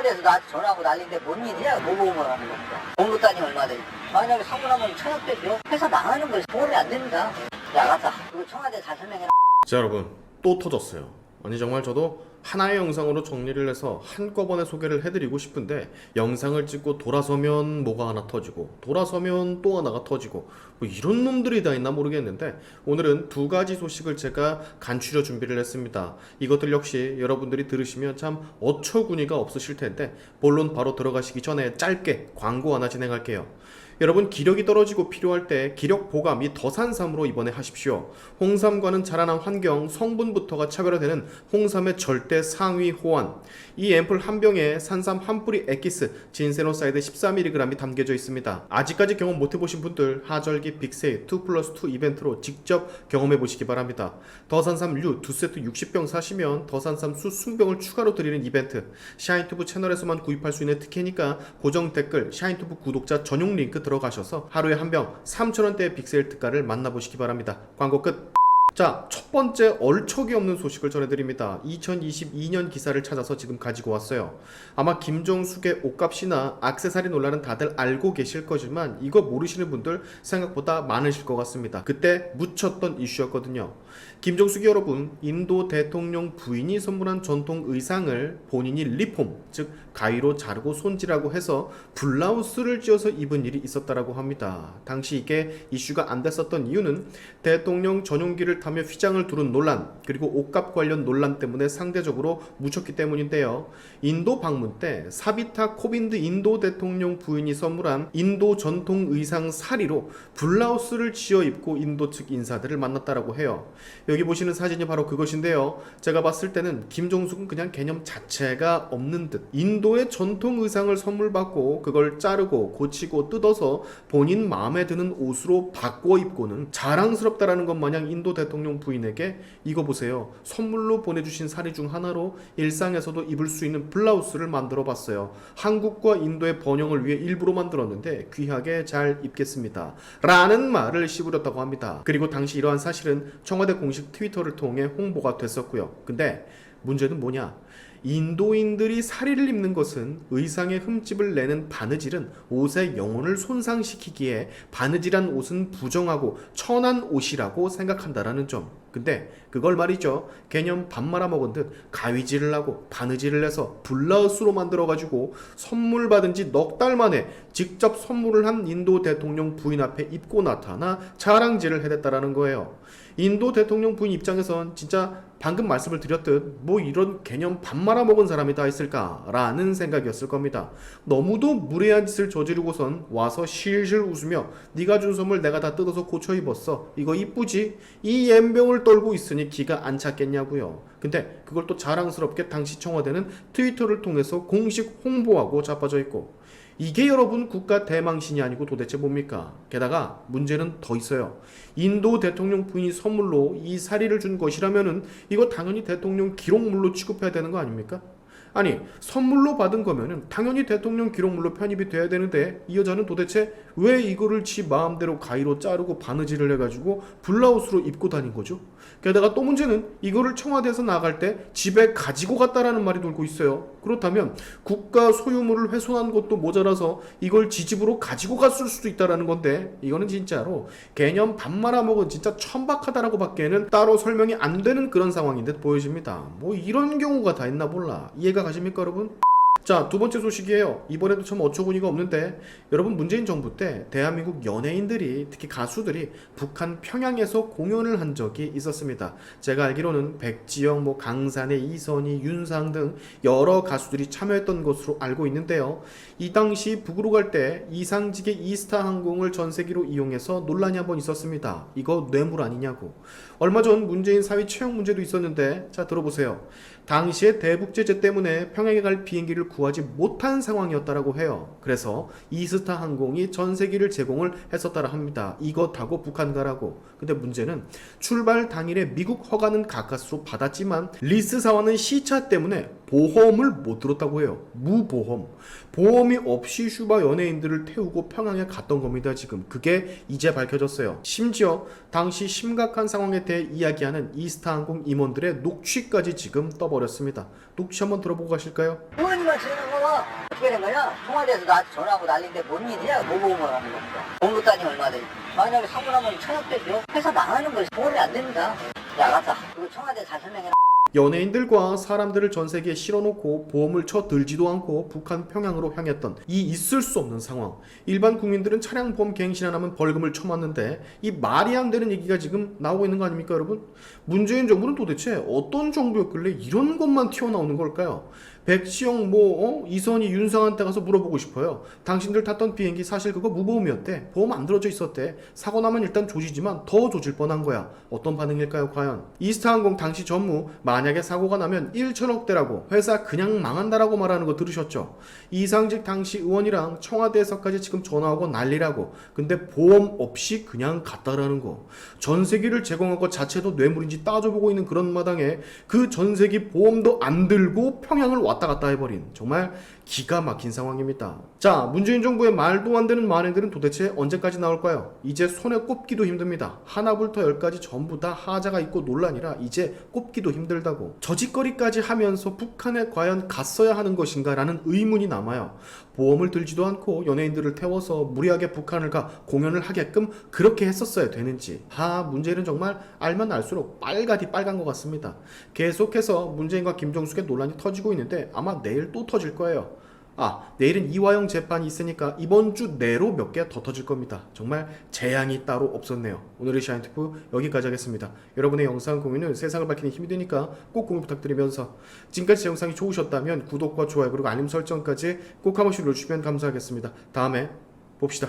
청와대에서 나한테 전화하고 난리인데 뭔 일이냐? 뭐 보험을 하는 겁니다. 보험료단이 얼마 돼? 만약에 사고 나면 천억대죠? 회사 망하는 거예요. 보험이 안 됩니다. 야가다. 그리고 청와대 잘 설명해. 자, 여러분, 또 터졌어요. 아니 정말 저도 하나의 영상으로 정리를 해서 한꺼번에 소개를 해드리고 싶은데, 영상을 찍고 돌아서면 뭐가 하나 터지고 돌아서면 또 하나가 터지고 뭐 이런 놈들이 다 있나 모르겠는데, 오늘은 두 가지 소식을 제가 간추려 준비를 했습니다. 이것들 역시 여러분들이 들으시면 참 어처구니가 없으실 텐데, 본론 바로 들어가시기 전에 짧게 광고 하나 진행할게요. 여러분, 기력이 떨어지고 필요할 때 기력 보감이 더산삼으로 이번에 하십시오. 홍삼과는 자라난 환경, 성분부터가 차별화되는 홍삼의 절대 상위 호환. 이 앰플 한 병에 산삼 한 뿌리 엑기스, 진세노사이드 14mg이 담겨져 있습니다. 아직까지 경험 못 해보신 분들 하절기 빅세일 2+2 이벤트로 직접 경험해 보시기 바랍니다. 더산삼류 2세트 60병 사시면 더산삼 수 20병을 추가로 드리는 이벤트. 샤인투브 채널에서만 구입할 수 있는 특혜니까 고정 댓글 샤인투브 구독자 전용 링크 들어가셔서 하루에 한 병 3,000원대의 빅세일 특가를 만나보시기 바랍니다. 광고 끝. 자, 첫 번째 얼척이 없는 소식을 전해드립니다. 2022년 기사를 찾아서 지금 가지고 왔어요. 아마 김종숙의 옷값이나 액세서리 논란은 다들 알고 계실 거지만 이거 모르시는 분들 생각보다 많으실 것 같습니다. 그때 묻혔던 이슈였거든요. 김종숙이 여러분, 인도 대통령 부인이 선물한 전통 의상을 본인이 리폼, 즉 가위로 자르고 손질하고 해서 블라우스를 찧어서 입은 일이 있었다라고 합니다. 당시 이게 이슈가 안 됐었던 이유는 대통령 전용기를 타며 휘장을 두른 논란, 그리고 옷값 관련 논란 때문에 상대적으로 묻혔기 때문인데요. 인도 방문 때 사비타 코빈드 인도 대통령 부인이 선물한 인도 전통 의상 사리로 블라우스를 쥐어 입고 인도 측 인사들을 만났다라고 해요. 여기 보시는 사진이 바로 그것인데요. 제가 봤을 때는 김종숙은 그냥 개념 자체가 없는 듯, 인도의 전통 의상을 선물 받고 그걸 자르고 고치고 뜯어서 본인 마음에 드는 옷으로 바꿔 입고는 자랑스럽다라는 것 마냥 인도 대통령 부인에게 이거 보세요, 선물로 보내주신 사리 중 하나로 일상에서도 입을 수 있는 블라우스를 만들어 봤어요. 한국과 인도의 번영을 위해 일부러 만들었는데 귀하게 잘 입겠습니다 라는 말을 씹으렸다고 합니다. 그리고 당시 이러한 사실은 청와대 공식 트위터를 통해 홍보가 됐었고요. 근데 문제는 뭐냐? 인도인들이 사리를 입는 것은 의상에 흠집을 내는 바느질은 옷의 영혼을 손상시키기에 바느질한 옷은 부정하고 천한 옷이라고 생각한다라는 점. 근데 그걸 말이죠, 개념 밥 말아먹은 듯 가위질을 하고 바느질을 해서 블라우스로 만들어가지고 선물 받은 지 넉 달 만에 직접 선물을 한 인도 대통령 부인 앞에 입고 나타나 자랑질을 해댔다라는 거예요. 인도 대통령 부인 입장에선 진짜 방금 말씀을 드렸듯 뭐 이런 개념 밥 말아먹은 사람이 다 있을까라는 생각이었을 겁니다. 너무도 무례한 짓을 저지르고선 와서 실실 웃으며 네가 준 선물 내가 다 뜯어서 고쳐 입었어, 이거 이쁘지? 이 옌병을 떨고 있으니 기가 안 찼겠냐고요. 근데 그걸 또 자랑스럽게 당시 청와대는 트위터를 통해서 공식 홍보하고 자빠져 있고, 이게 여러분 국가 대망신이 아니고 도대체 뭡니까? 게다가 문제는 더 있어요. 인도 대통령 부인이 선물로 이 사리를 준 것이라면은 이거 당연히 대통령 기록물로 취급해야 되는 거 아닙니까? 아니, 선물로 받은 거면은 당연히 대통령 기록물로 편입이 돼야 되는데 이 여자는 도대체 왜 이거를 지 마음대로 가위로 자르고 바느질을 해가지고 블라우스로 입고 다닌 거죠? 게다가 또 문제는 이거를 청와대에서 나갈 때 집에 가지고 갔다라는 말이 돌고 있어요. 그렇다면 국가 소유물을 훼손한 것도 모자라서 이걸 지 집으로 가지고 갔을 수도 있다라는 건데, 이거는 진짜로 개념 밥 말아먹은 진짜 천박하다라고 밖에는 따로 설명이 안 되는 그런 상황인 듯 보여집니다. 뭐 이런 경우가 다 있나 몰라. 이해가 가십니까 여러분? 자, 두 번째 소식이에요. 이번에도 참 어처구니가 없는데, 여러분 문재인 정부 때 대한민국 연예인들이, 특히 가수들이 북한 평양에서 공연을 한 적이 있었습니다. 제가 알기로는 백지영, 강산의 이선희, 윤상 등 여러 가수들이 참여했던 것으로 알고 있는데요. 이 당시 북으로 갈 때 이상직의 이스타 항공을 전세기로 이용해서 논란이 한번 있었습니다. 이거 뇌물 아니냐고. 얼마 전 문재인 사위 채용 문제도 있었는데, 자 들어보세요. 당시에 대북 제재 때문에 평양에 갈 비행기를 구하지 못한 상황이었다라고 해요. 그래서 이스타 항공이 전세기를 제공을 했었다라 합니다. 이거 타고 북한 가라고. 근데 문제는 출발 당일에 미국 허가는 가까스로 받았지만 리스 사원은 시차 때문에 보험을 못 들었다고 해요. 무보험. 보험이 없이 슈바 연예인들을 태우고 평양에 갔던 겁니다. 지금 그게 이제 밝혀졌어요. 심지어 당시 심각한 상황에 대해 이야기하는 이스타항공 임원들의 녹취까지 지금 떠버렸습니다. 녹취 한번 들어보고 가실까요? 의원님만 지는 거가 어떻게 된 거냐? 청와대에서 나한테 전화하고 난리인데 뭔 일이냐? 보험을 하는 겁니다. 보험 단위 얼마 돼? 만약에 사고 나면 1,600이요? 회사 망하는 거예요. 보험이 안 됩니다. 야, 알았다. 그거 청와대 잘 설명해라. 연예인들과 사람들을 전 세계에 실어놓고 보험을 쳐들지도 않고 북한 평양으로 향했던 이 있을 수 없는 상황. 일반 국민들은 차량 보험 갱신 안 하면 벌금을 쳐맞는데 이 말이 안 되는 얘기가 지금 나오고 있는 거 아닙니까 여러분? 문재인 정부는 도대체 어떤 정부였길래 이런 것만 튀어나오는 걸까요? 백시영 이선희 윤상한테 가서 물어보고 싶어요. 당신들 탔던 비행기 사실 그거 무보험이었대. 보험 안 들어져 있었대. 사고 나면 일단 조지지만 더 조질 뻔한 거야. 어떤 반응일까요 과연? 이스타항공 당시 전무 만약에 사고가 나면 1천억대라고 회사 그냥 망한다라고 말하는 거 들으셨죠? 이상직 당시 의원이랑 청와대에서까지 지금 전화오고 난리라고. 근데 보험 없이 그냥 갔다라는 거. 전세기를 제공한 것 자체도 뇌물인지 따져보고 있는 그런 마당에 그 전세기 보험도 안 들고 평양을 왔다 갔다 해버린 정말 기가 막힌 상황입니다. 자, 문재인 정부의 말도 안 되는 만행들은 도대체 언제까지 나올까요? 이제 손에 꼽기도 힘듭니다. 하나부터 열까지 전부 다 하자가 있고 논란이라 이제 꼽기도 힘들다고. 저짓거리까지 하면서 북한에 과연 갔어야 하는 것인가 라는 의문이 남아요. 보험을 들지도 않고 연예인들을 태워서 무리하게 북한을 가 공연을 하게끔 그렇게 했었어야 되는지. 문재인은 정말 알면 알수록 빨가디 빨간 것 같습니다. 계속해서 문재인과 김정숙의 논란이 터지고 있는데 아마 내일 또 터질 거예요. 내일은 이화영 재판이 있으니까 이번 주 내로 몇 개 더 터질 겁니다. 정말 재앙이 따로 없었네요. 오늘의 샤인투프 여기까지 하겠습니다. 여러분의 영상 공유는 세상을 밝히는 힘이 되니까 꼭 공유 부탁드리면서 지금까지 제 영상이 좋으셨다면 구독과 좋아요 그리고 알림 설정까지 꼭 한 번씩 눌러주시면 감사하겠습니다. 다음에 봅시다.